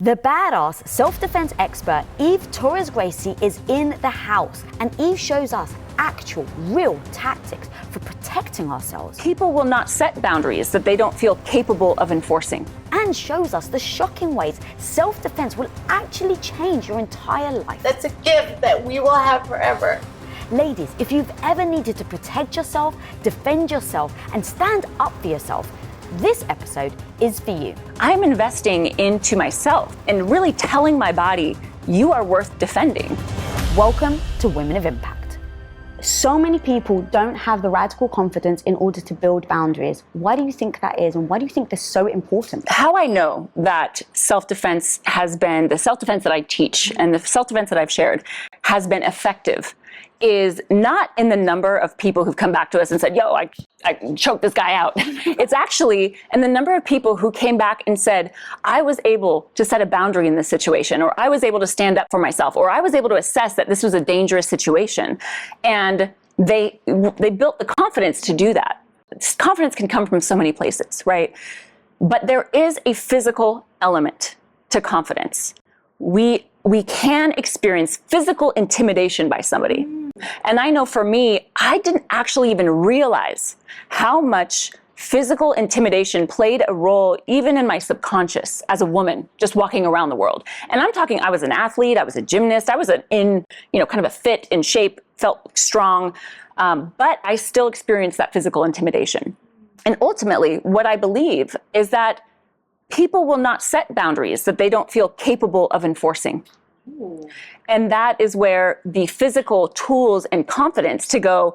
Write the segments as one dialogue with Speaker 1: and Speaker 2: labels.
Speaker 1: The badass self-defense expert Eve Torres Gracie is in the house, and Eve shows us actual, real tactics for protecting ourselves.
Speaker 2: People will not set boundaries that they don't feel capable of enforcing.
Speaker 1: And shows us the shocking ways self-defense will actually change your entire life.
Speaker 3: That's a gift that we will have forever.
Speaker 1: Ladies, if you've ever needed to protect yourself, defend yourself, and stand up for yourself, this episode is for you.
Speaker 2: I'm investing into myself and really telling my body, you are worth defending.
Speaker 1: Welcome to Women of Impact. So many people don't have the radical confidence in order to build boundaries. Why do you think that is, and why do you think they're so important?
Speaker 2: How I know that self-defense has been, the self-defense that I teach and the self-defense that I've shared has been effective is not in the number of people who've come back to us and said, yo, I choked this guy out. It's actually in the number of people who came back and said, I was able to set a boundary in this situation, or I was able to stand up for myself, or I was able to assess that this was a dangerous situation. And they built the confidence to do that. Confidence can come from so many places, right? But there is a physical element to confidence. We can experience physical intimidation by somebody. And I know for me, I didn't actually even realize how much physical intimidation played a role even in my subconscious as a woman, just walking around the world. And I'm talking, I was an athlete, I was a gymnast, I was kind of a fit, in shape, felt strong, but I still experienced that physical intimidation. And ultimately, what I believe is that people will not set boundaries that they don't feel capable of enforcing. Ooh. And that is where the physical tools and confidence to go,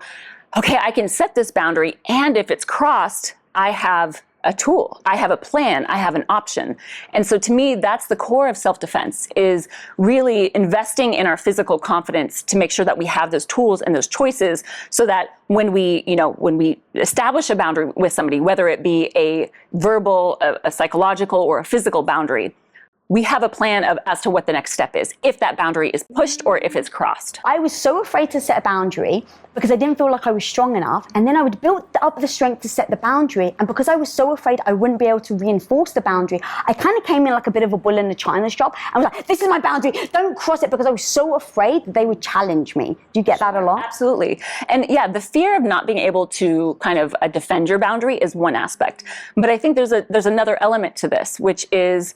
Speaker 2: okay, I can set this boundary, and if it's crossed, I have a tool, I have a plan, I have an option. And so to me, that's the core of self-defense, is really investing in our physical confidence to make sure that we have those tools and those choices so that when we establish a boundary with somebody, whether it be a verbal, a psychological, or a physical boundary, we have a plan as to what the next step is, if that boundary is pushed or if it's crossed.
Speaker 1: I was so afraid to set a boundary because I didn't feel like I was strong enough. And then I would build up the strength to set the boundary. And because I was so afraid I wouldn't be able to reinforce the boundary, I kind of came in like a bit of a bull in a china shop. I was like, this is my boundary, don't cross it, because I was so afraid that they would challenge me. Do you get that a lot?
Speaker 2: Absolutely. And yeah, the fear of not being able to kind of defend your boundary is one aspect. But I think there's another element to this, which is,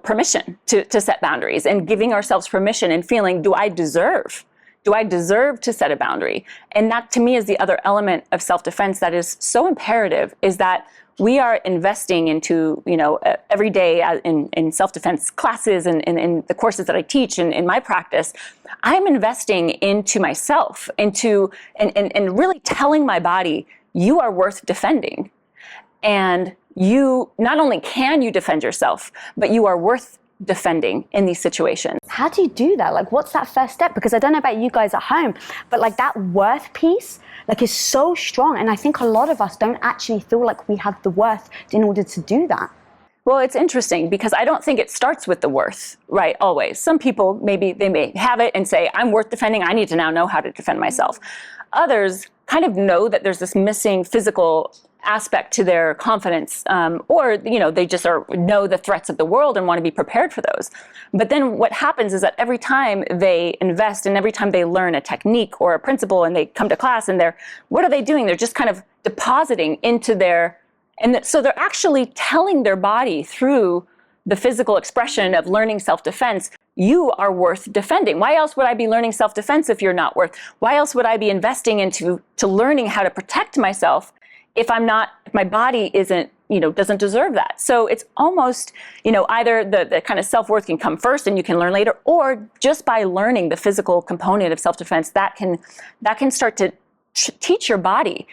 Speaker 2: permission to set boundaries, and giving ourselves permission and feeling, do I deserve to set a boundary? And that to me is the other element of self-defense that is so imperative, is that we are investing into, every day in self-defense classes and in the courses that I teach and in my practice, I'm investing into myself, and really telling my body, you are worth defending. And you, not only can you defend yourself, but you are worth defending in these situations.
Speaker 1: How do you do that? Like, what's that first step? Because I don't know about you guys at home, but like that worth piece, like, is so strong. And I think a lot of us don't actually feel like we have the worth in order to do that.
Speaker 2: Well, it's interesting because I don't think it starts with the worth, right? Always. Some people, maybe they may have it and say, I'm worth defending. I need to now know how to defend myself. Others kind of know that there's this missing physical aspect to their confidence, or they just know the threats of the world and want to be prepared for those. But then what happens is that every time they invest and every time they learn a technique or a principle and they come to class and what are they doing? They're just kind of depositing into so they're actually telling their body through the physical expression of learning self-defense, you are worth defending. Why else would I be learning self-defense if you're not worth? Why else would I be investing into learning how to protect myself if my body doesn't deserve that? So it's almost, either the kind of self-worth can come first and you can learn later, or just by learning the physical component of self-defense, that can start to teach your body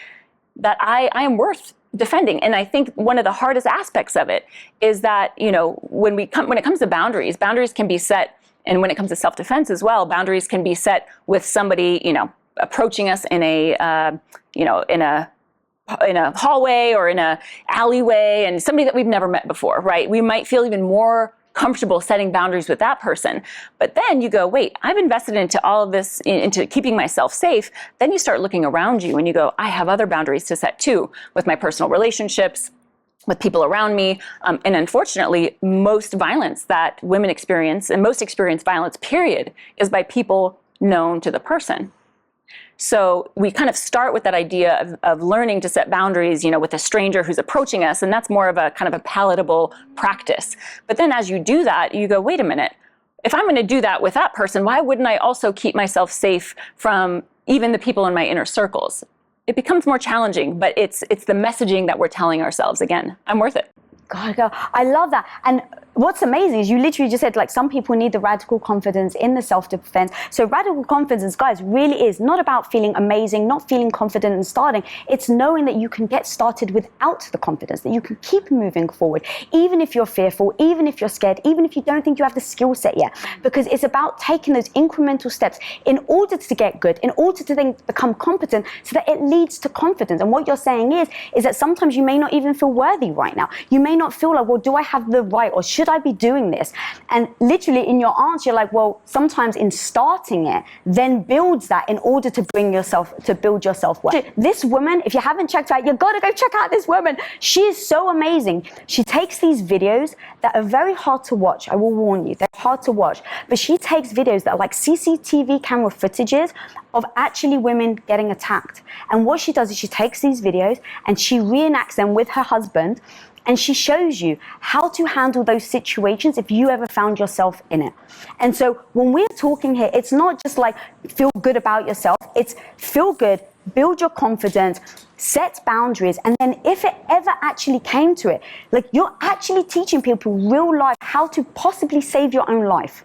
Speaker 2: that I am worth defending. And I think one of the hardest aspects of it is that, when it comes to boundaries can be set, and when it comes to self-defense as well, boundaries can be set with somebody, approaching us in a hallway or in a alleyway, and somebody that we've never met before, right? We might feel even more comfortable setting boundaries with that person. But then you go, wait, I've invested into all of this, into keeping myself safe. Then you start looking around you and you go, I have other boundaries to set too, with my personal relationships, with people around me. And unfortunately, most violence that women experience, and most experience violence, period, is by people known to the person. So we kind of start with that idea of learning to set boundaries, with a stranger who's approaching us, and that's more of a kind of a palatable practice. But then as you do that, you go, wait a minute, if I'm going to do that with that person, why wouldn't I also keep myself safe from even the people in my inner circles? It becomes more challenging, but it's the messaging that we're telling ourselves. Again, I'm worth it.
Speaker 1: God, I love that. And what's amazing is you literally just said, like, some people need the radical confidence in the self-defense. So radical confidence, guys, really is not about feeling amazing, not feeling confident and starting. It's knowing that you can get started without the confidence, that you can keep moving forward, even if you're fearful, even if you're scared, even if you don't think you have the skill set yet. Because it's about taking those incremental steps in order to get good, in order to then become competent, so that it leads to confidence. And what you're saying is that sometimes you may not even feel worthy right now. You may not feel like, well, do I have the right, or should I be doing this? And literally in your answer, you're like, well, sometimes in starting it, then builds that in order to build your self-worth. This woman, if you haven't checked her out, you've got to go check out this woman. She is so amazing. She takes these videos that are very hard to watch. I will warn you, they're hard to watch. But she takes videos that are like CCTV camera footages of actually women getting attacked. And what she does is she takes these videos and she reenacts them with her husband, and she shows you how to handle those situations if you ever found yourself in it. And so when we're talking here, it's not just like feel good about yourself. It's feel good, build your confidence, set boundaries. And then if it ever actually came to it, like, you're actually teaching people real life how to possibly save your own life.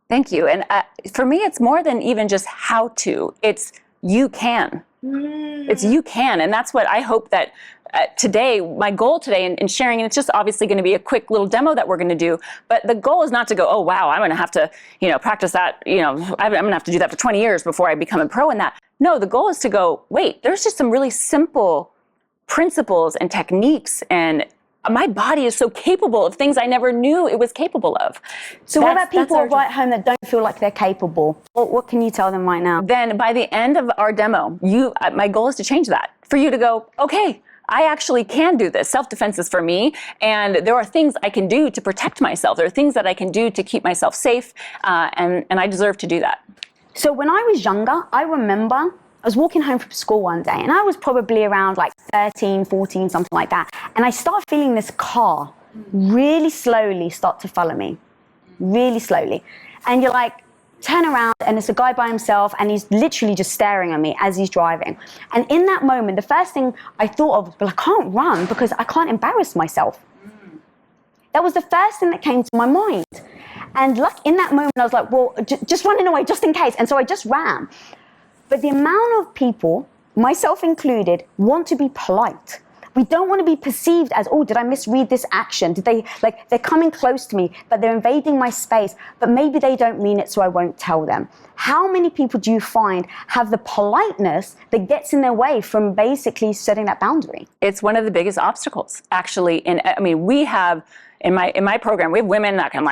Speaker 2: Thank you. And for me, it's more than even just how to. It's you can. It's you can. And that's what I hope that today, my goal today in sharing, and it's just obviously going to be a quick little demo that we're going to do, but the goal is not to go, oh, wow, I'm going to have to, practice that, I'm going to have to do that for 20 years before I become a pro in that. No, the goal is to go, wait, there's just some really simple principles and techniques, and my body is so capable of things I never knew it was capable of.
Speaker 1: So what about people right at home that don't feel like they're capable? What can you tell them right now?
Speaker 2: Then by the end of our demo, my goal is to change that, for you to go, okay, I actually can do this. Self-defense is for me, and there are things I can do to protect myself. There are things that I can do to keep myself safe, and I deserve to do that.
Speaker 1: So when I was younger, I remember I was walking home from school one day, and I was probably around like 13, 14, something like that. And I started feeling this car really slowly start to follow me, really slowly. And you're like, turn around, and it's a guy by himself, and he's literally just staring at me as he's driving. And in that moment, the first thing I thought of was, well, I can't run because I can't embarrass myself. That was the first thing that came to my mind. And in that moment, I was like, well, just running away just in case. And so I just ran. But the amount of people, myself included, want to be polite. We don't want to be perceived as, oh, did I misread this action? They're coming close to me, but they're invading my space, but maybe they don't mean it, so I won't tell them. How many people do you find have the politeness that gets in their way from basically setting that boundary?
Speaker 2: It's one of the biggest obstacles, actually. We have, in my program, we have women that can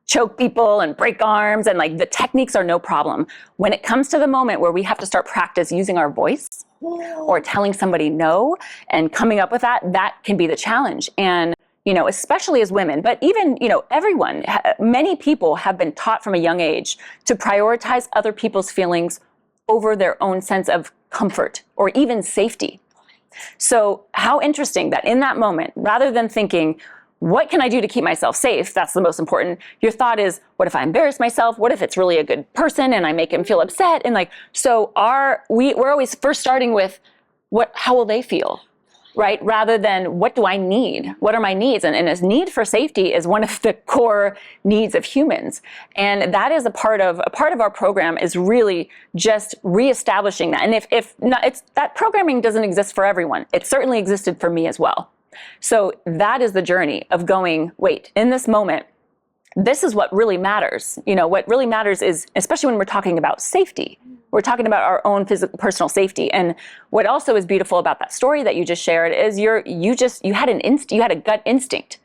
Speaker 2: choke people and break arms, and the techniques are no problem. When it comes to the moment where we have to start practice using our voice, or telling somebody no and coming up with that can be the challenge. And, especially as women, but even, everyone, many people have been taught from a young age to prioritize other people's feelings over their own sense of comfort or even safety. So how interesting that in that moment, rather than thinking, what can I do to keep myself safe? That's the most important. Your thought is, what if I embarrass myself? What if it's really a good person and I make him feel upset? And we're always first starting with how will they feel, right? Rather than what do I need? What are my needs? And as need for safety is one of the core needs of humans. And that is a part of our program is really just reestablishing that. And if not, that programming doesn't exist for everyone. It certainly existed for me as well. So that is the journey of going, wait, in this moment, this is what really matters. What really matters is, especially when we're talking about safety, we're talking about our own personal safety. And what also is beautiful about that story that you just shared is you had a gut instinct,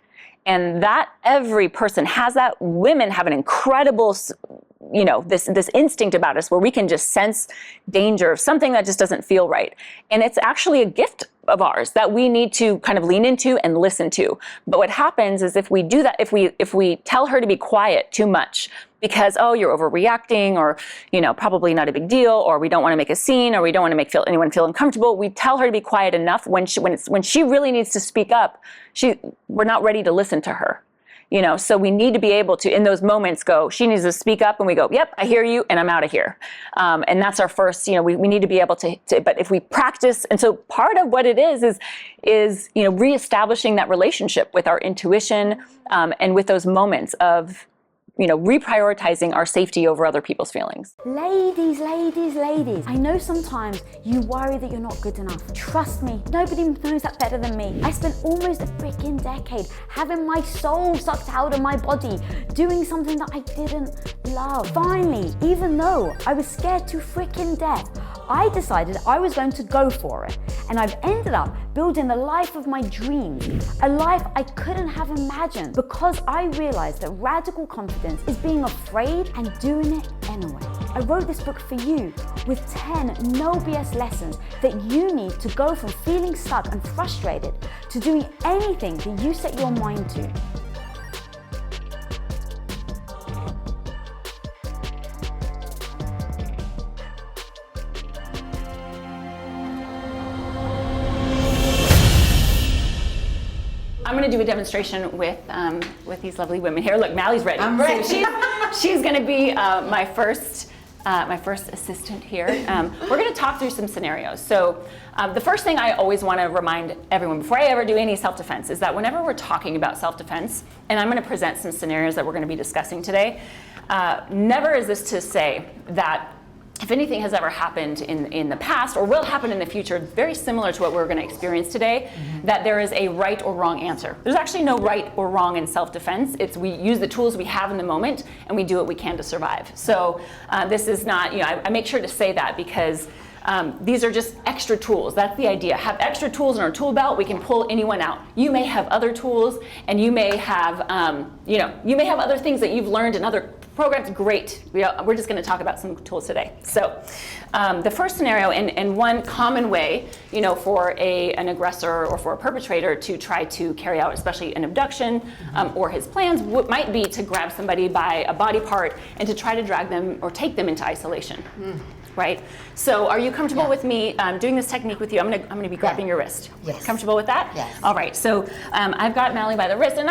Speaker 2: and that every person has that. Women have an incredible, this instinct about us where we can just sense danger, something that just doesn't feel right. And it's actually a gift of ours that we need to kind of lean into and listen to. But what happens is if we do that, if we tell her to be quiet too much because, oh, you're overreacting, or, probably not a big deal, or we don't want to make a scene, or we don't want to make anyone feel uncomfortable, we tell her to be quiet enough when she really needs to speak up, we're not ready to listen to her. So we need to be able to, in those moments, she needs to speak up, and we go, yep, I hear you, and I'm out of here. And that's our first, we need to be able to, but if we practice, and so part of what it is reestablishing that relationship with our intuition, and with those moments of, reprioritizing our safety over other people's feelings.
Speaker 1: Ladies, I know sometimes you worry that you're not good enough. Trust me, nobody knows that better than me. I spent almost a freaking decade having my soul sucked out of my body, doing something that I didn't love. Finally, even though I was scared to freaking death, I decided I was going to go for it. And I've ended up building the life of my dreams, a life I couldn't have imagined, because I realized that radical confidence is being afraid and doing it anyway. I wrote this book for you with 10 no BS lessons that you need to go from feeling stuck and frustrated to doing anything that you set your mind to.
Speaker 2: I'm going to do a demonstration with these lovely women here. Look, Mally's ready.
Speaker 3: I'm ready.
Speaker 2: So she's going to be my first assistant here. We're going to talk through some scenarios. So the first thing I always want to remind everyone before I ever do any self-defense is that whenever we're talking about self-defense, and I'm going to present some scenarios that we're going to be discussing today, never is this to say that if anything has ever happened in the past or will happen in the future, very similar to what we're going to experience today, that there is a right or wrong answer. There's actually no right or wrong in self-defense. It's we use the tools we have in the moment and we do what we can to survive. So this is not, I make sure to say that because these are just extra tools. That's the idea. Have extra tools in our tool belt. We can pull anyone out. You may have other tools, and you may have, you may have other things that you've learned in other programs. Great. We're just going to talk about some tools today. So, the first scenario, and one common way, for an aggressor or for a perpetrator to try to carry out, especially an abduction or his plans, might be to grab somebody by a body part and to try to drag them or take them into isolation. Right? So are you comfortable with me doing this technique with you? I'm gonna be grabbing your wrist.
Speaker 3: Yes.
Speaker 2: Comfortable with that?
Speaker 3: Yes.
Speaker 2: All right. So I've got Mally by the wrist, and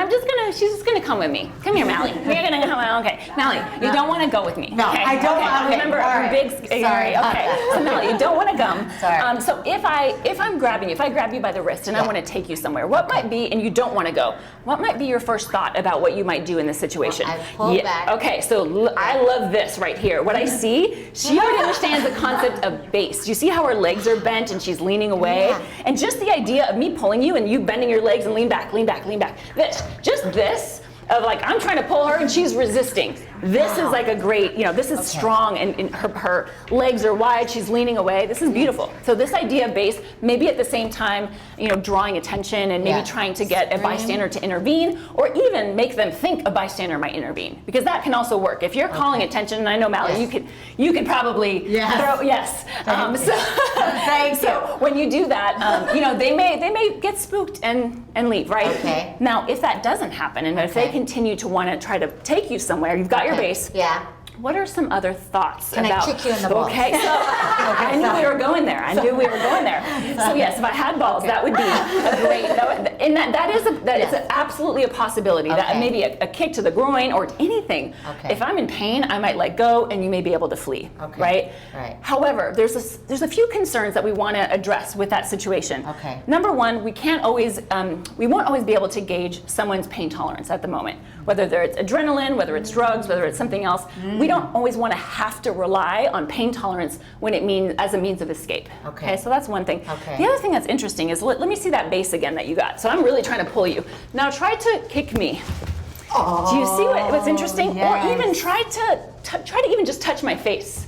Speaker 2: she's just gonna come with me. Come here, Mally. You're gonna come. Okay, Mally, you don't want to go with me.
Speaker 3: No,
Speaker 2: okay?
Speaker 3: I don't.
Speaker 2: Okay. Remember,
Speaker 3: Right.
Speaker 2: big.
Speaker 3: Sorry.
Speaker 2: Okay. So Mally, you don't want to come.
Speaker 3: Sorry.
Speaker 2: So if I'm grabbing you, if I grab you by the wrist and I want to take you somewhere, what might be, and you don't want to go, what might be your first thought about what you might do in this situation?
Speaker 3: I pull back.
Speaker 2: Okay. So I love this right here. What I see, she already understands the concept of base. Do you see how her legs are bent and she's leaning away?
Speaker 3: Yeah.
Speaker 2: And just the idea of me pulling you and you bending your legs and lean back. This of like, I'm trying to pull her and she's resisting. This is like a great, this is strong, and her legs are wide, she's leaning away. This is beautiful. So this idea of base, maybe at the same time, drawing attention and maybe trying to get a bystander to intervene, or even make them think a bystander might intervene, because that can also work. If you're calling attention, and I know, Mally, you could probably throw, So when you do that, they may get spooked and leave, right?
Speaker 3: Okay.
Speaker 2: Now, if that doesn't happen, and if they continue to want to try to take you somewhere, you've got your base.
Speaker 3: Yeah.
Speaker 2: What are some other thoughts
Speaker 3: Can
Speaker 2: about?
Speaker 3: I kick you in the balls?
Speaker 2: Okay, so I knew we were going there. So yes, if I had balls, that would be a great. That is absolutely a possibility. That maybe a kick to the groin or anything.
Speaker 3: Okay.
Speaker 2: If I'm in pain, I might let go, and you may be able to flee.
Speaker 3: Okay.
Speaker 2: Right. However, there's a few concerns that we want to address with that situation.
Speaker 3: Okay.
Speaker 2: Number one, we won't always be able to gauge someone's pain tolerance at the moment. Whether it's adrenaline, whether it's drugs, whether it's something else, we don't always want to have to rely on pain tolerance as a means of escape. Okay, so that's one thing.
Speaker 3: Okay.
Speaker 2: The other thing that's interesting is, let me see that base again that you got. So I'm really trying to pull you. Now try to kick me.
Speaker 3: Oh,
Speaker 2: do you see what's interesting?
Speaker 3: yes.
Speaker 2: Or even try to even just touch my face.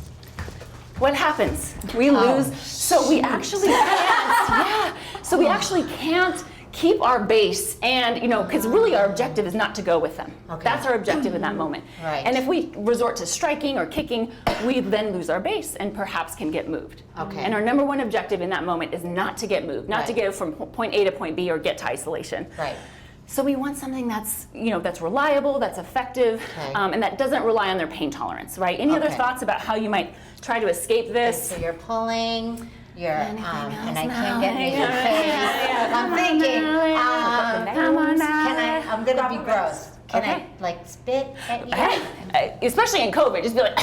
Speaker 2: What happens? We lose. So we actually can't. So we actually can't keep our base, and because really our objective is not to go with them.
Speaker 4: Okay.
Speaker 2: That's our objective in that moment.
Speaker 4: Right.
Speaker 2: And if we resort to striking or kicking, we then lose our base and perhaps can get moved.
Speaker 4: Okay.
Speaker 2: And our number one objective in that moment is not to get moved, not to get from point A to point B or get to isolation.
Speaker 4: Right.
Speaker 2: So we want something that's that's reliable, that's effective, and that doesn't rely on their pain tolerance, right? Any other thoughts about how you might try to escape this?
Speaker 4: So you're pulling, and I
Speaker 2: now?
Speaker 4: can't get in your face. I'm thinking, I'm gonna be gross. Can I like spit at you?
Speaker 2: Especially in COVID, just be like,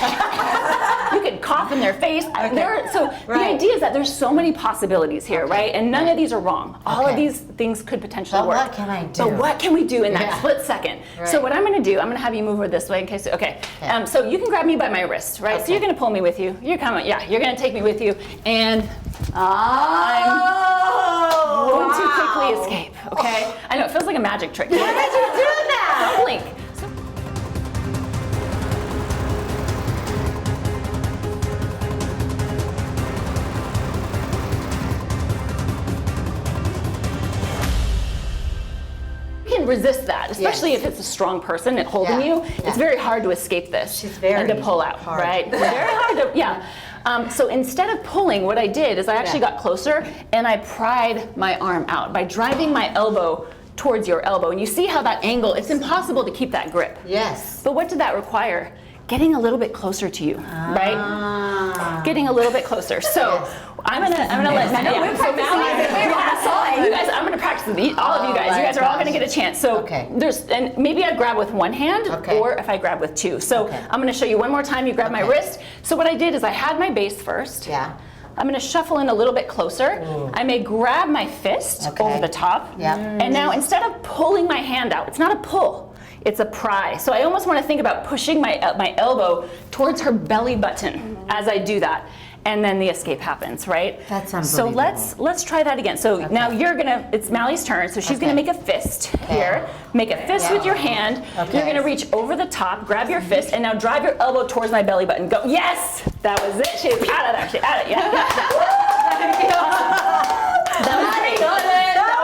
Speaker 2: you could cough in their face. The idea is that there's so many possibilities here, right? And none of these are wrong. All of these things could potentially work.
Speaker 4: What can I do?
Speaker 2: But what can we do in that split second?
Speaker 4: Right.
Speaker 2: So what I'm gonna do, I'm gonna have you move over this way in case, so you can grab me by my wrist, right? So you're gonna pull me with you. You're coming, you're gonna take me with you. And I'm going to quickly escape, okay? I know, it feels like a magic trick.
Speaker 4: How did you do that?
Speaker 2: Don't blink. You can resist that, especially if it's a strong person holding you. It's very hard to escape this and to pull out, right? Very hard to, so instead of pulling, what I did is I actually got closer and I pried my arm out by driving my elbow towards your elbow. And you see how that angle, it's impossible to keep that grip.
Speaker 4: Yes.
Speaker 2: But what did that require? Getting a little bit closer to you, right? Getting a little bit closer. So I'm gonna let you guys. I'm gonna practice with all of you guys. You guys are all gonna get a chance. So and maybe I grab with one hand, or if I grab with two. So I'm gonna show you one more time. You grab my wrist. So what I did is I had my base first.
Speaker 4: Yeah.
Speaker 2: I'm going to shuffle in a little bit closer. I may grab my fist over the top. And now instead of pulling my hand out, it's not a pull, it's a pry. So I almost want to think about pushing my elbow towards her belly button as I do that. And then the escape happens, right?
Speaker 4: That's unbelievable.
Speaker 2: So let's try that again. So now it's Mally's turn. So she's gonna make a fist here. Make a fist with your hand. You're gonna reach over the top, grab your fist, and now drive your elbow towards my belly button. Go, yes! That was it. She's out of there, she's out of it, That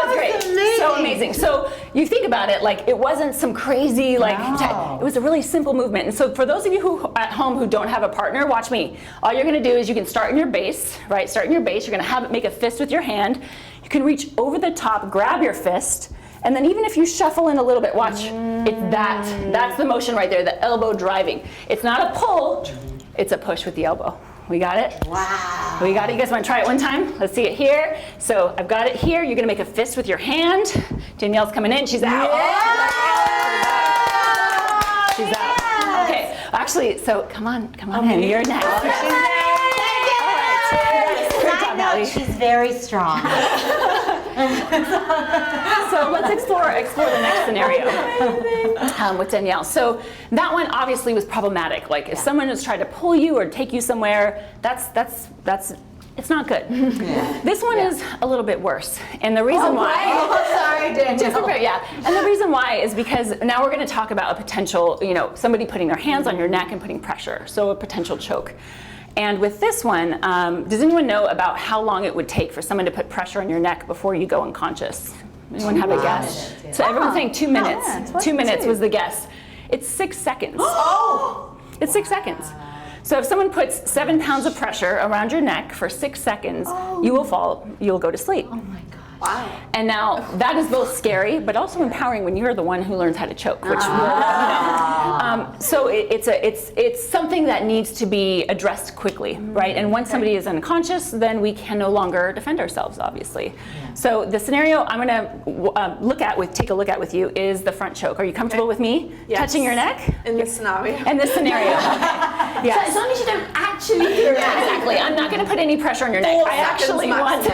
Speaker 2: was great. So amazing. So you think about it, like it wasn't some crazy, it was a really simple movement. And so for those of you who at home who don't have a partner, watch me. All you're gonna do is you can start in your base, right? Start in your base. You're gonna make a fist with your hand. You can reach over the top, grab your fist, and then even if you shuffle in a little bit, watch, that's the motion right there, the elbow driving. It's not a pull, it's a push with the elbow. We got it?
Speaker 4: Wow.
Speaker 2: We got it. You guys want to try it one time? Let's see it here. So I've got it here. You're going to make a fist with your hand. Danielle's coming in. She's out. She's out. Okay. Actually, so come on in. You're next.
Speaker 4: Side note, she's very strong.
Speaker 2: So let's explore the next scenario with Danielle. So that one obviously was problematic. Like if someone has tried to pull you or take you somewhere, that's it's not good. This one is a little bit worse, and the reason why.
Speaker 4: Sorry, Danielle.
Speaker 2: And the reason why is because now we're going to talk about a potential, somebody putting their hands on your neck and putting pressure. So a potential choke. And with this one, does anyone know about how long it would take for someone to put pressure on your neck before you go unconscious? Anyone have a guess? So everyone's saying 2 minutes. 2 minutes was the guess. It's 6 seconds. It's 6 seconds. So if someone puts 7 pounds of pressure around your neck for 6 seconds, you will fall, you'll go to sleep.
Speaker 4: Oh my God.
Speaker 3: Wow.
Speaker 2: And now that is both scary, but also empowering when you're the one who learns how to choke, which so it's something that needs to be addressed quickly, right? And once somebody is unconscious, then we can no longer defend ourselves, obviously. So the scenario I'm going to take a look at with you is the front choke. Are you comfortable with me touching your neck?
Speaker 5: In this scenario.
Speaker 2: In this scenario.
Speaker 3: So as long as you don't actually do it.
Speaker 2: Exactly. I'm not going to put any pressure on your neck. I actually want to.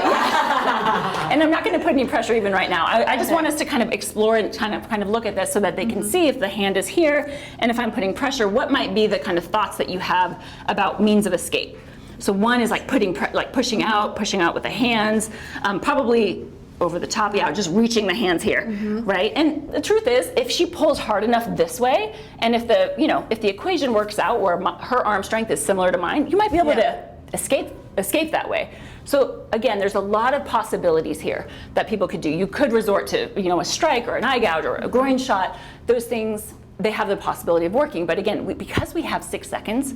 Speaker 2: And I'm not going to put any pressure even right now. I just want us to kind of explore and kind of look at this so that they can see if the hand is here and if I'm putting pressure, what might be the kind of thoughts that you have about means of escape. So one is like pushing out with the hands, probably over the top, just reaching the hands here, right? And the truth is, if she pulls hard enough this way, and if the equation works out where her arm strength is similar to mine, you might be able to escape escape that way. So again, there's a lot of possibilities here that people could do. You could resort to, a strike or an eye gouge or a groin shot. Those things, they have the possibility of working. But again, because we have 6 seconds,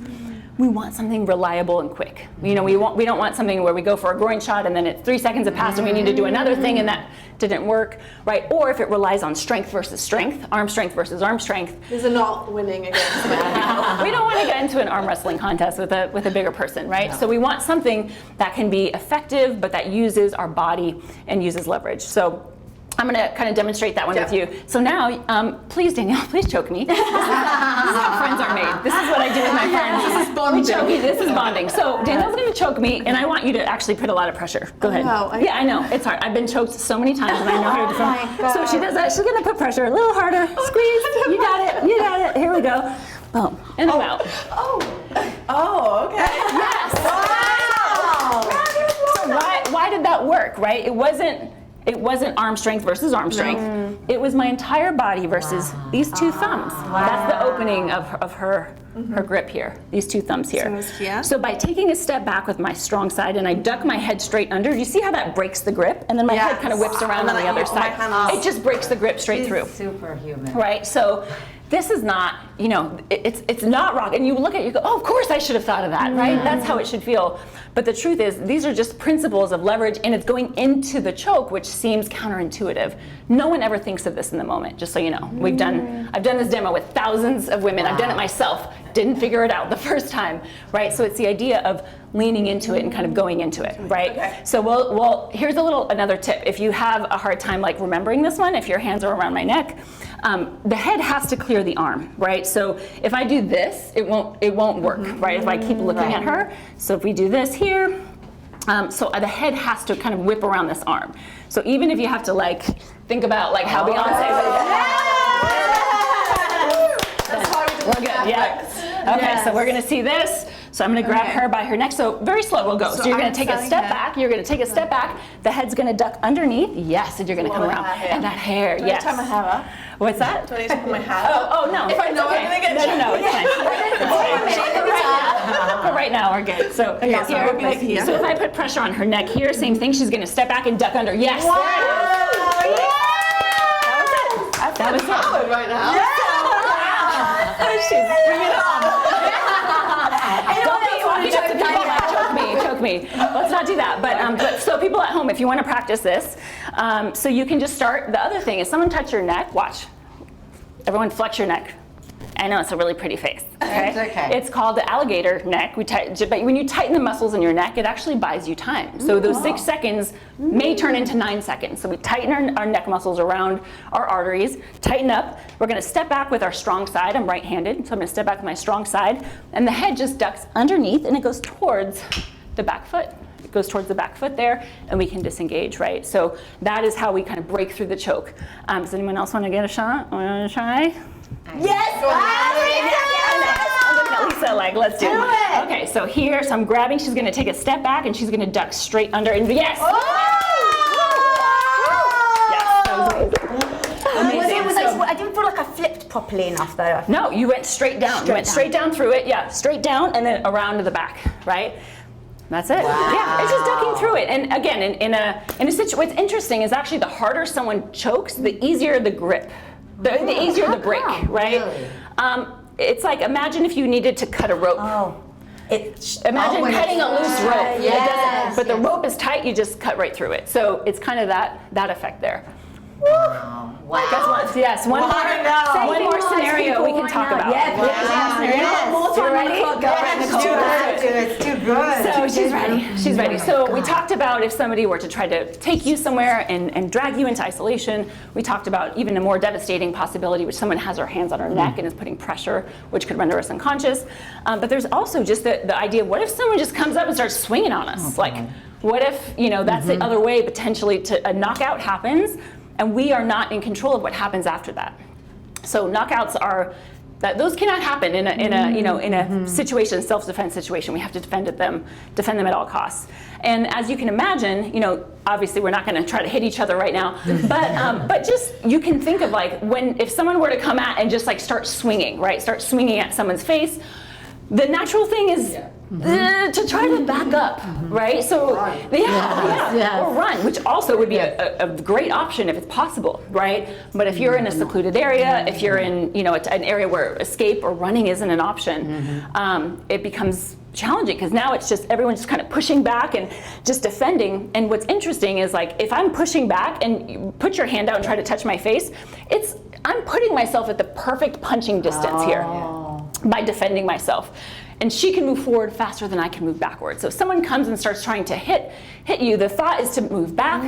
Speaker 2: we want something reliable and quick. We don't want something where we go for a groin shot and then it's 3 seconds have passed and we need to do another thing and that didn't work, right? Or if it relies on strength versus strength, arm strength versus arm strength.
Speaker 5: These are not winning against me.
Speaker 2: We don't want to get into an arm wrestling contest with a bigger person, right? So we want something that can be effective, but that uses our body and uses leverage. So I'm going to kind of demonstrate that one with you. So now, please, Danielle, please choke me. This is how friends are made. This is what I do with my friends. This is bonding. This is bonding. So Danielle's going to choke me, and I want you to actually put a lot of pressure. Go ahead. Yeah, I know. It's hard. I've been choked so many times, and I know how to do it. So she does that. She's going to put pressure a little harder. Squeeze. You got it. You got it. Here we go. Boom. And I'm out.
Speaker 5: Oh, okay.
Speaker 2: Yes.
Speaker 5: Wow.
Speaker 2: So why did that work, right? It wasn't arm strength versus arm strength. It was my entire body versus these two thumbs. That's the opening of her grip here, these two thumbs here. So by taking a step back with my strong side and I duck my head straight under, do you see how that breaks the grip? And then my head kind of whips around on the other side. It just breaks the grip straight through.
Speaker 4: Superhuman.
Speaker 2: Right, so this is not, it's not rock. And you look at it, you go, oh, of course I should have thought of that, right? That's how it should feel. But the truth is, these are just principles of leverage, and it's going into the choke, which seems counterintuitive. No one ever thinks of this in the moment, just so you know. I've done this demo with thousands of women. I've done it myself. Didn't figure it out the first time, right? So it's the idea of leaning into it and kind of going into it, right? Okay. So well, here's another tip. If you have a hard time like remembering this one, if your hands are around my neck, the head has to clear the arm, right? So if I do this, it won't work, right? If I keep looking at her. So if we do this here, so the head has to kind of whip around this arm. So even if you have to like think about like how Beyonce. We're good, yeah. Okay, so we're gonna see this. So I'm gonna grab her by her neck. So very slow we'll go. So you're gonna take a step back. You're gonna take a step back. The head's gonna duck underneath. Yes, and you're gonna come around. And that hair, yes.
Speaker 5: Do I tie my hair up?
Speaker 2: What's that?
Speaker 5: Do I need to put my hair up?
Speaker 2: Oh no.
Speaker 5: If I know I'm gonna get
Speaker 2: No, it's fine. But right now we're good. So here. So if I put pressure on her neck here, same thing. She's gonna step back and duck under. Yes.
Speaker 5: Wow.
Speaker 2: That was
Speaker 5: it. Right now. Yeah.
Speaker 2: She's bringing it on. Choke me. Let's not do that. But so people at home, if you want to practice this, so you can just start. The other thing is, someone touch your neck. Watch. Everyone flex your neck. I know it's a really pretty face. Okay?
Speaker 4: It's okay.
Speaker 2: It's called the alligator neck. But when you tighten the muscles in your neck, it actually buys you time. So those 6 seconds may turn into 9 seconds. So we tighten our neck muscles around our arteries, tighten up. We're gonna step back with our strong side. I'm right-handed, so I'm gonna step back with my strong side. And the head just ducks underneath and it goes towards the back foot. It goes towards the back foot there, and we can disengage, right? So that is how we kind of break through the choke. Does anyone else want to get a shot? Want to try?
Speaker 3: Yes!
Speaker 2: I'm looking at Lisa like, let's do it. Okay, so here, so I'm grabbing, she's gonna take a step back and she's gonna duck straight under, and yes!
Speaker 1: I didn't feel like I flipped properly enough though.
Speaker 2: No, you went straight down. You went straight down through it, yeah, straight down and then around to the back, right? That's it. Wow. Yeah, it's just ducking through it. And again, in a situation, what's interesting is actually the harder someone chokes, the easier the grip. The easier the break, right? Really? It's like, imagine if you needed to cut a rope. Imagine cutting a loose rope.
Speaker 3: Yes,
Speaker 2: but the rope is tight, you just cut right through it. So it's kind of that effect there.
Speaker 4: Wow.
Speaker 2: Yes, one more scenario we can talk about.
Speaker 4: It's too good.
Speaker 2: So she's ready. So we talked about if somebody were to try to take you somewhere and drag you into isolation. We talked about even a more devastating possibility, which someone has their hands on our neck and is putting pressure, which could render us unconscious. But there's also just the idea, what if someone just comes up and starts swinging on us? Like, what if, that's the other way potentially to a knockout happens, and we are not in control of what happens after that. So knockouts are those cannot happen in a situation, self-defense situation. We have to defend them at all costs. And as you can imagine, obviously we're not going to try to hit each other right now, but just you can think of like if someone were to come at and just like start swinging at someone's face. The natural thing is to try to back up, right? So, or run, which also would be a great option if it's possible, right? But if you're in a secluded area, if you're in, an area where escape or running isn't an option, it becomes challenging because now it's just everyone's just kind of pushing back and just defending. And what's interesting is like if I'm pushing back and you put your hand out and try to touch my face, I'm putting myself at the perfect punching distance here by defending myself. And she can move forward faster than I can move backward. So if someone comes and starts trying to hit you, the thought is to move back.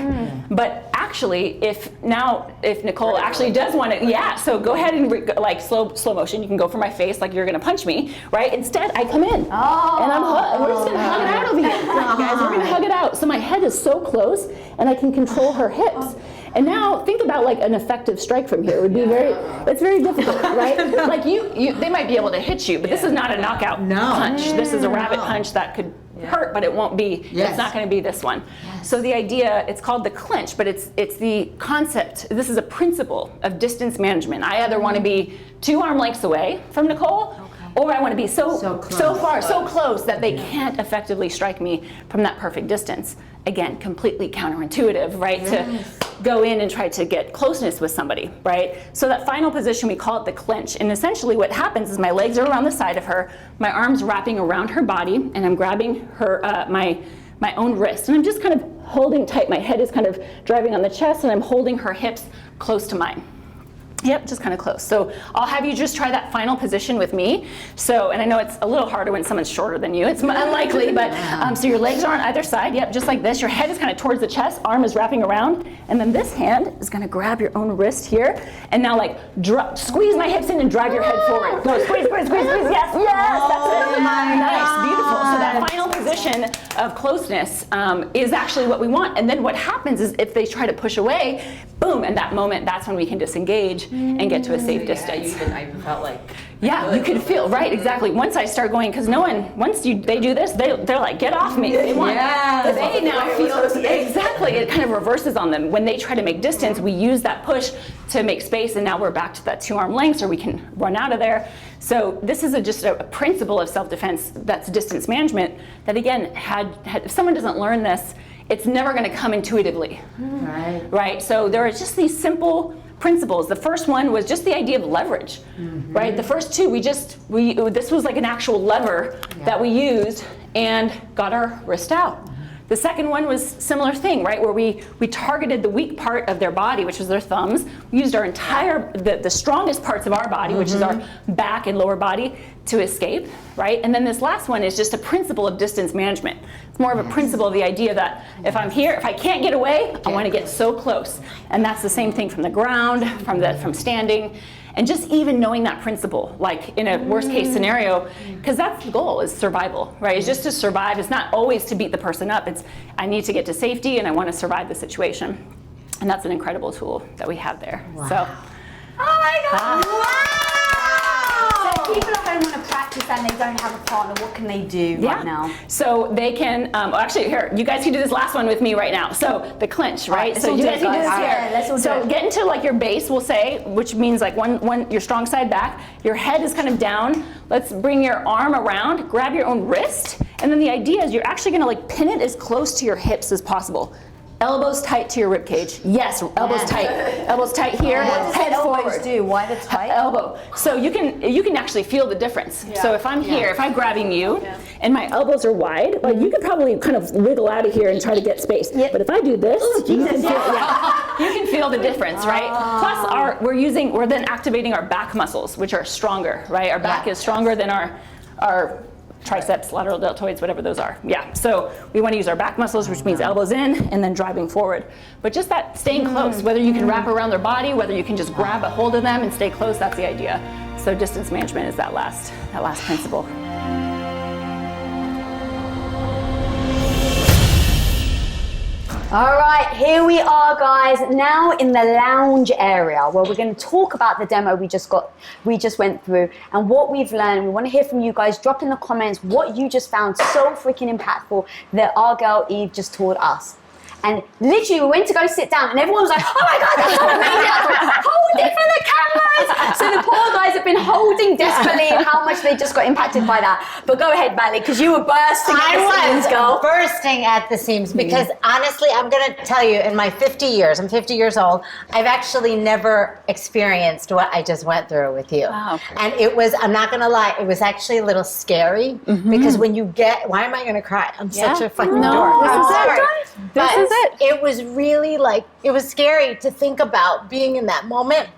Speaker 2: But actually, if Nicole actually does want to, so go ahead and slow motion. You can go for my face like you're going to punch me, right? Instead, I come in and we're just going to hug it out over here, guys. We're going to hug it out. So my head is so close, and I can control her hips. And now think about like an effective strike from here. It would be it's very difficult, right? Like they might be able to hit you, but this is not a knockout punch. This is a rabbit punch that could hurt, but it won't be, it's not going to be this one. So the idea, it's called the clinch, but it's the concept. This is a principle of distance management. I either want to be 2 arm lengths away from Nicole, or I want to be so close that they can't effectively strike me from that perfect distance. Again, completely counterintuitive, right? To go in and try to get closeness with somebody, right? So that final position, we call it the clinch. And essentially what happens is my legs are around the side of her, my arms wrapping around her body, and I'm grabbing her, my own wrist. And I'm just kind of holding tight. My head is kind of driving on the chest, and I'm holding her hips close to mine. Yep, just kind of close. So I'll have you just try that final position with me. So, and I know it's a little harder when someone's shorter than you. It's unlikely, but so your legs are on either side. Yep, just like this. Your head is kind of towards the chest, arm is wrapping around, and then this hand is going to grab your own wrist here, and now like squeeze my hips in and drive your head forward. Go, squeeze. Yes, that's it. Nice, beautiful. So that final position of closeness is actually what we want. And then what happens is if they try to push away, boom, and that moment, that's when we can disengage and get to a safe distance.
Speaker 5: I even felt like
Speaker 2: you could feel, right, exactly. Once I start going, because once they do this, they're like, get off me. They want, they now feel, exactly, it kind of reverses on them. When they try to make distance, we use that push to make space, and now we're back to that 2 arm lengths, or we can run out of there. So this is just a principle of self-defense that's distance management that, again, if someone doesn't learn this, it's never going to come intuitively, right? So there are just these simple principles. The first one was just the idea of leverage, right? The first 2, this was like an actual lever that we used and got our wrist out. The second one was similar thing, right? Where we targeted the weak part of their body, which was their thumbs. We used our entire, the strongest parts of our body, which is our back and lower body, to escape, right? And then this last one is just a principle of distance management. It's more of a principle of the idea that if I'm here, if I can't get away, I want to get so close. And that's the same thing from the ground, from standing. And just even knowing that principle, like in a worst case scenario, because that's the goal, is survival, right? It's just to survive. It's not always to beat the person up. It's I need to get to safety and I want to survive the situation. And that's an incredible tool that we have there.
Speaker 1: Wow.
Speaker 2: So,
Speaker 1: oh my God, wow! So people at home want to practice and they don't have a partner, what can they do right now?
Speaker 2: So they can, actually here, you guys can do this last one with me right now. So the clinch, right? So you guys can do this here.
Speaker 1: Let's all do
Speaker 2: So
Speaker 1: it.
Speaker 2: get into like your base, we'll say, which means like your strong side back. Your head is kind of down. Let's bring your arm around, grab your own wrist. And then the idea is you're actually gonna like pin it as close to your hips as possible. Elbows tight to your rib cage. Yes, elbows tight. Elbows tight here. Head forward.
Speaker 1: Do? Why the tight?
Speaker 2: Elbow. So you can actually feel the difference. So if I'm here, if I'm grabbing you, and my elbows are wide, like you could probably kind of wiggle out of here and try to get space. But if I do this, you can feel the difference, right? Plus, we're then activating our back muscles, which are stronger, right? Our back is stronger than our triceps, lateral deltoids, whatever those are. So we want to use our back muscles, which means elbows in and then driving forward. But just that staying close, whether you can wrap around their body, whether you can just grab a hold of them and stay close, that's the idea. So distance management is that last principle.
Speaker 1: All right, here we are, guys, now in the lounge area where we're going to talk about the demo we just went through and what we've learned. We want to hear from you guys. Drop in the comments what you just found so freaking impactful that our girl Eve just taught us. And literally we went to go sit down and everyone was like, oh my God, that's so amazing. I was like, hold it for the cameras. So the poor guys have been holding desperately how much they just got impacted by that. But go ahead, Bally, because you were bursting at the seams, girl.
Speaker 4: Bursting at the seams because honestly, I'm going to tell you, in my 50 years, I'm 50 years old, I've actually never experienced what I just went through with you.
Speaker 2: Wow.
Speaker 4: And it was, I'm not going to lie, it was actually a little scary because when you get, why am I going to cry? I'm such a fucking dork. I'm sorry.
Speaker 2: This is it.
Speaker 4: It was really like, it was scary to think about being in that moment,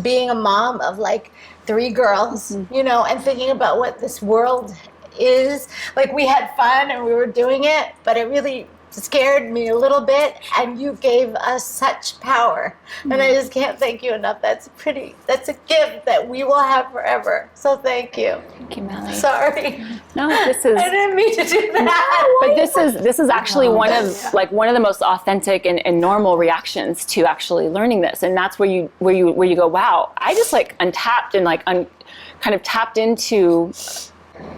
Speaker 4: being a mom of like 3 girls, you know, and thinking about what this world is. Like, we had fun and we were doing it, but it really scared me a little bit, and you gave us such power. And I just can't thank you enough. That's a gift that we will have forever. So thank you.
Speaker 2: Thank you, Melly.
Speaker 4: Sorry.
Speaker 2: No, this is.
Speaker 4: I didn't mean to do that.
Speaker 2: But this is actually one of the most authentic and normal reactions to actually learning this, and that's where you go, wow, I just like untapped and kind of tapped into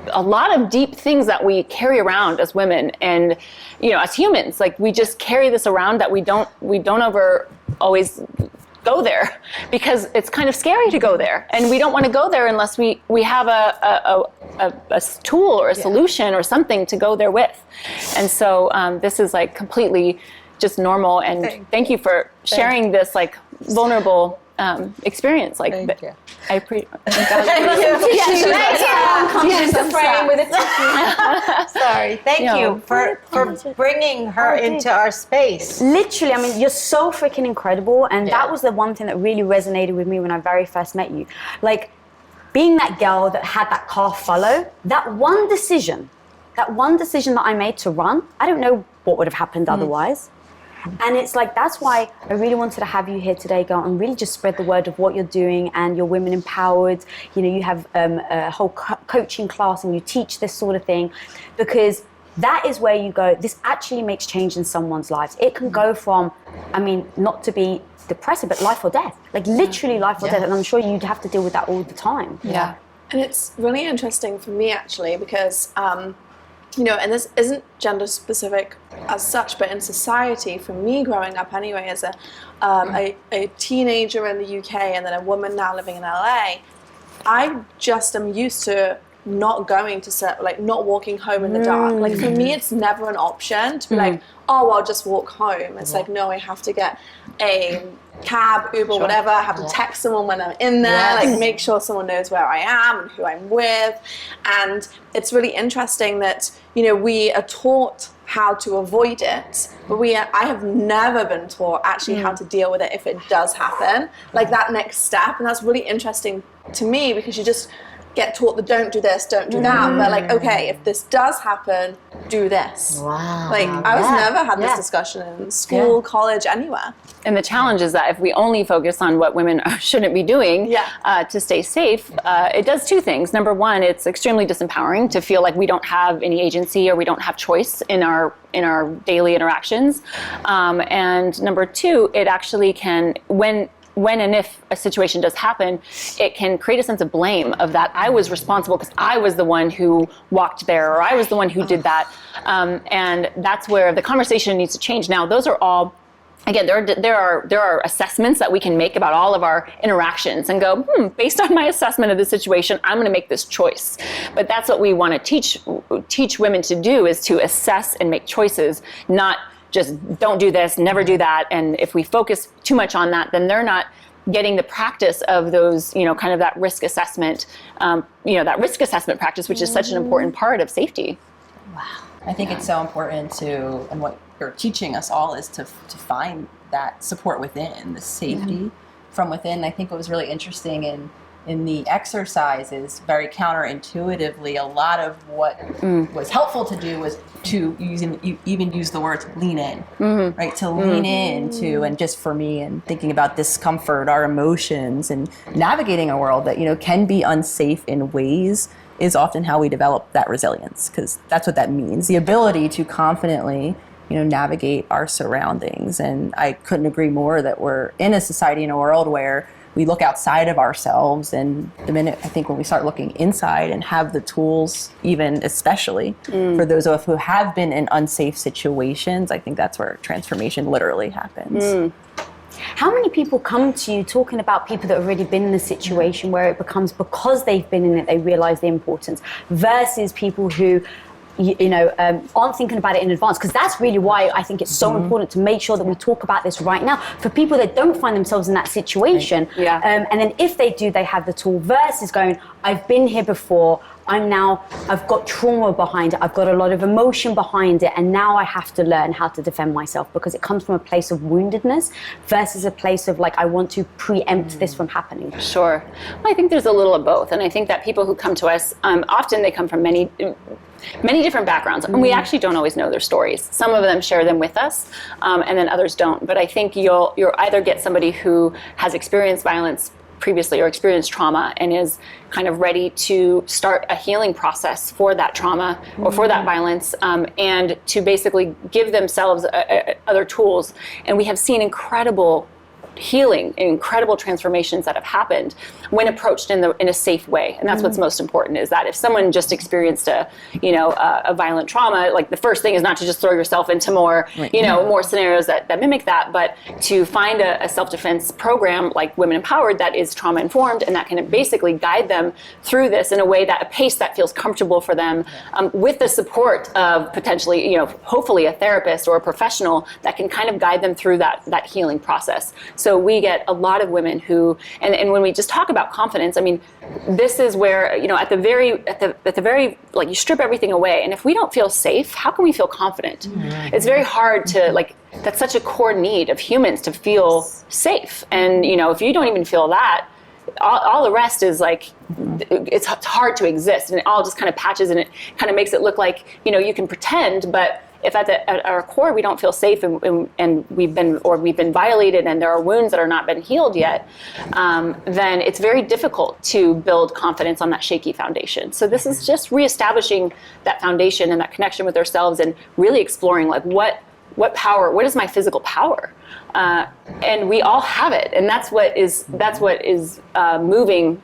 Speaker 2: a lot of deep things that we carry around as women, and you know, as humans, like we just carry this around that we don't ever always go there because it's kind of scary to go there, and we don't want to go there unless we have a tool or a solution or something to go there with. And so this is like completely just normal, and thank you for sharing this like vulnerable experience. Like,
Speaker 4: Thank you.
Speaker 2: I appreciate.
Speaker 4: Sorry. Thank you for bringing her into our space.
Speaker 1: Literally, I mean, you're so freaking incredible. And that was the one thing that really resonated with me when I very first met you. Like, being that girl that had that calf follow, that one decision that I made to run, I don't know what would have happened otherwise. And it's like, that's why I really wanted to have you here today, girl, and really just spread the word of what you're doing, and you're women empowered. You know, you have a whole coaching class and you teach this sort of thing, because that is where you go, this actually makes change in someone's lives. It can go from, I mean, not to be depressive, but life or death, like literally life or death. And I'm sure you'd have to deal with that all the time.
Speaker 5: Yeah. And it's really interesting for me actually, because you know, and this isn't gender specific as such, but in society, for me growing up anyway, as a teenager in the UK and then a woman now living in LA, I just am used to not going to not walking home in the dark. Like, for me, it's never an option to be like, oh, I'll just walk home. It's like, no, I have to get a cab, Uber, whatever. I have to text someone when I'm in there, like make sure someone knows where I am and who I'm with. And it's really interesting that, you know, we are taught how to avoid it, but I have never been taught actually how to deal with it if it does happen, like that next step. And that's really interesting to me, because you just get taught that don't do this, don't do that, but like, okay, if this does happen, do this.
Speaker 4: Wow.
Speaker 5: Like, I was never had this discussion in school, college, anywhere.
Speaker 2: And the challenge is that if we only focus on what women shouldn't be doing to stay safe, it does 2 things. Number one, it's extremely disempowering to feel like we don't have any agency or we don't have choice in our daily interactions. And number 2, it actually can, when and if a situation does happen, it can create a sense of blame of that I was responsible because I was the one who walked there, or I was the one who did that. And that's where the conversation needs to change. Now, those are all, again, there are assessments that we can make about all of our interactions and go, based on my assessment of the situation, I'm going to make this choice. But that's what we want to teach women to do, is to assess and make choices, not just don't do this, never do that. And if we focus too much on that, then they're not getting the practice of those, you know, kind of that risk assessment, that risk assessment practice, which is such an important part of safety.
Speaker 6: Wow. I think it's so important to, and what you're teaching us all is to find that support within, the safety from within. I think what was really interesting in the exercises, very counterintuitively, a lot of what was helpful to do was to even use the words lean in, right? To lean into, and just for me, and thinking about discomfort, our emotions, and navigating a world that, you know, can be unsafe in ways, is often how we develop that resilience, because that's what that means, the ability to confidently, you know, navigate our surroundings. And I couldn't agree more that we're in a society, in a world where we look outside of ourselves, and the minute I think when we start looking inside and have the tools, even especially for those of us who have been in unsafe situations, I think that's where transformation literally happens.
Speaker 1: How many people come to you talking about people that have already been in a situation where it becomes, because they've been in it, they realize the importance, versus people who aren't thinking about it in advance? Because that's really why I think it's so important to make sure that we talk about this right now for people that don't find themselves in that situation.
Speaker 2: Right. Yeah.
Speaker 1: And then if they do, they have the tool, versus going, I've been here before, I've got trauma behind it, I've got a lot of emotion behind it, and now I have to learn how to defend myself, because it comes from a place of woundedness versus a place of like, I want to preempt this from happening.
Speaker 2: Sure. Well, I think there's a little of both. And I think that people who come to us, often they come from many different backgrounds, and we actually don't always know their stories. Some of them share them with us, and then others don't. But I think you'll either get somebody who has experienced violence previously or experienced trauma and is kind of ready to start a healing process for that trauma or for that violence, and to basically give themselves other tools. And we have seen incredible healing, incredible transformations that have happened when approached in a safe way. And that's what's most important, is that if someone just experienced a violent trauma, like the first thing is not to just throw yourself into more scenarios that mimic that, but to find a self-defense program like Women Empowered that is trauma informed and that can basically guide them through this in a way, that a pace that feels comfortable for them, with the support of potentially, hopefully a therapist or a professional that can kind of guide them through that healing process. So we get a lot of women who, and when we just talk about confidence, I mean, this is where, at the very, like, you strip everything away. And if we don't feel safe, how can we feel confident? It's very hard to, like, that's such a core need of humans, to feel safe. And, if you don't even feel that, all the rest is like, it's hard to exist, and it all just kind of patches, and it kind of makes it look like, you can pretend, but if at our core we don't feel safe, and we've been violated, and there are wounds that are not been healed yet, then it's very difficult to build confidence on that shaky foundation. So this is just reestablishing that foundation and that connection with ourselves, and really exploring, like, what is my physical power? And we all have it, and that's what is moving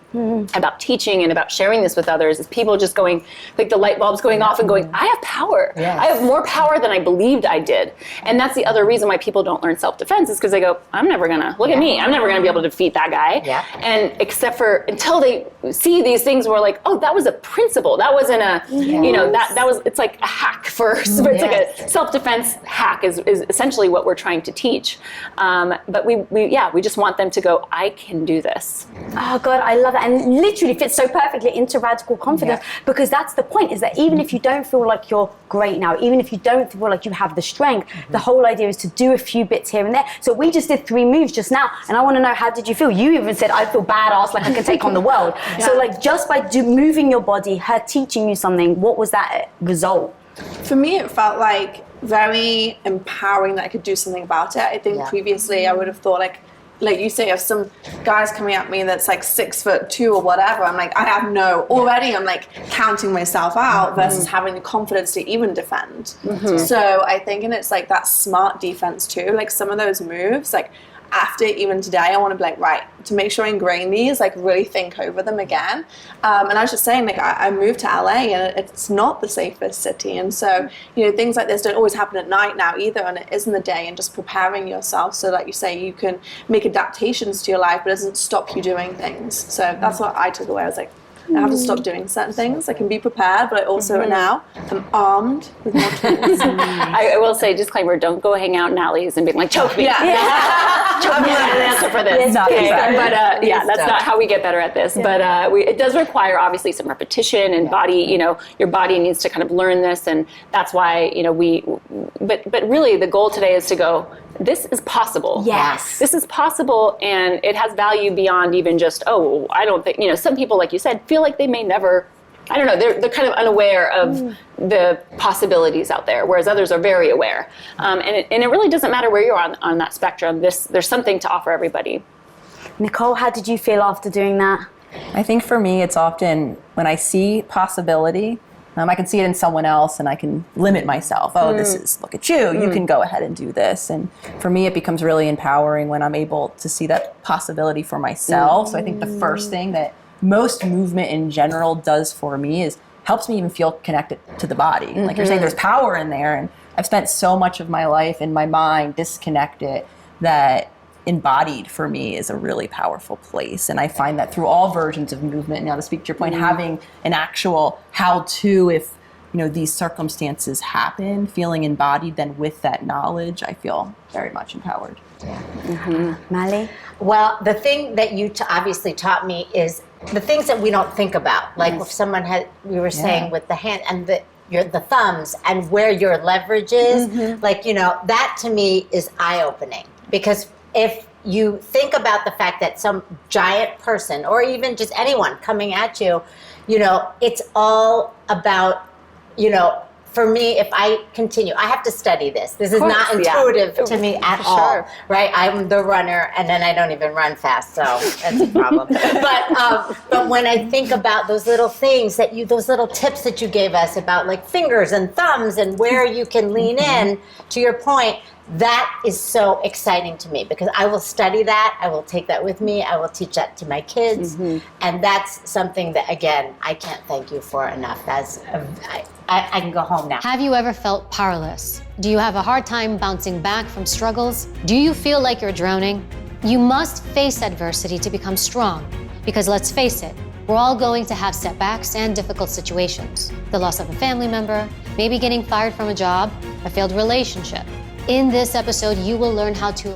Speaker 2: about teaching and about sharing this with others, is people just going, like, the light bulbs going off and going, I have power. Yes. I have more power than I believed I did. And that's the other reason why people don't learn self-defense, is because they go, I'm never gonna be able to defeat that guy. Yeah. And until they see these things where, like, oh, that was a principle, that wasn't it's like a hack first, but it's like a self-defense hack is essentially what we're trying to teach. But we just want them to go, I can do this.
Speaker 1: Oh God, I love that. And literally fits so perfectly into radical confidence, because that's the point, is that even if you don't feel like you're great now, even if you don't feel like you have the strength, the whole idea is to do a few bits here and there. So we just did 3 moves just now, and I want to know, how did you feel? You even said, I feel badass, like I can take on the world. So, like, just by moving your body, her teaching you something, what was that result?
Speaker 5: For me, it felt like very empowering that I could do something about it. I think previously I would have thought, like you say, of some guys coming at me that's like 6'2" or whatever, I'm like, I'm like counting myself out, versus having the confidence to even defend. So I think, and it's like that smart defense too, like some of those moves, like after even today, I want to be like, right, to make sure I ingrain these, like really think over them again. And I was just saying, like, I moved to LA, and it's not the safest city. And so, things like this don't always happen at night now either, and it is in the day, and just preparing yourself so, like you say, you can make adaptations to your life, but it doesn't stop you doing things. So that's what I took away. I was like, I have to stop doing certain things. I can be prepared, but I also now am armed with more tools.
Speaker 2: I will say, disclaimer, don't go hang out in alleys and be like, choke me. Choke me, I have an answer for this. But that's not how we get better at this. But it does require, obviously, some repetition, and body, your body needs to kind of learn this, and that's why, but really the goal today is to go, this is possible.
Speaker 1: Yes.
Speaker 2: This is possible, and it has value beyond even just, I don't think, some people, like you said, feel like they may never, I don't know, they're kind of unaware of the possibilities out there, whereas others are very aware. And it really doesn't matter where you're on that spectrum. There's something to offer everybody.
Speaker 1: Nicole, how did you feel after doing that?
Speaker 6: I think for me, it's often when I see possibility, I can see it in someone else and I can limit myself. Oh, this is, look at you. You can go ahead and do this. And for me, it becomes really empowering when I'm able to see that possibility for myself. So I think the first thing that most movement in general does for me is helps me even feel connected to the body. Like you're saying, there's power in there. And I've spent so much of my life in my mind disconnected that embodied for me is a really powerful place. And I find that through all versions of movement, now to speak to your point, having an actual how-to if these circumstances happen, feeling embodied, then with that knowledge, I feel very much empowered.
Speaker 1: Mali?
Speaker 4: Well, the thing that you obviously taught me is the things that we don't think about. Like if someone we were saying with the hand and the thumbs and where your leverage is, that to me is eye-opening. Because if you think about the fact that some giant person or even just anyone coming at you, it's all about, for me, if I continue, I have to study this. This is not intuitive to me at all, right? I'm the runner, and then I don't even run fast, so that's a problem. But when I think about those little things those little tips that you gave us about like fingers and thumbs and where you can lean in, to your point, that is so exciting to me because I will study that. I will take that with me. I will teach that to my kids. And that's something that, again, I can't thank you for enough. I can go home now.
Speaker 7: Have you ever felt powerless? Do you have a hard time bouncing back from struggles? Do you feel like you're drowning? You must face adversity to become strong because let's face it, we're all going to have setbacks and difficult situations. The loss of a family member, maybe getting fired from a job, a failed relationship. In this episode, you will learn how to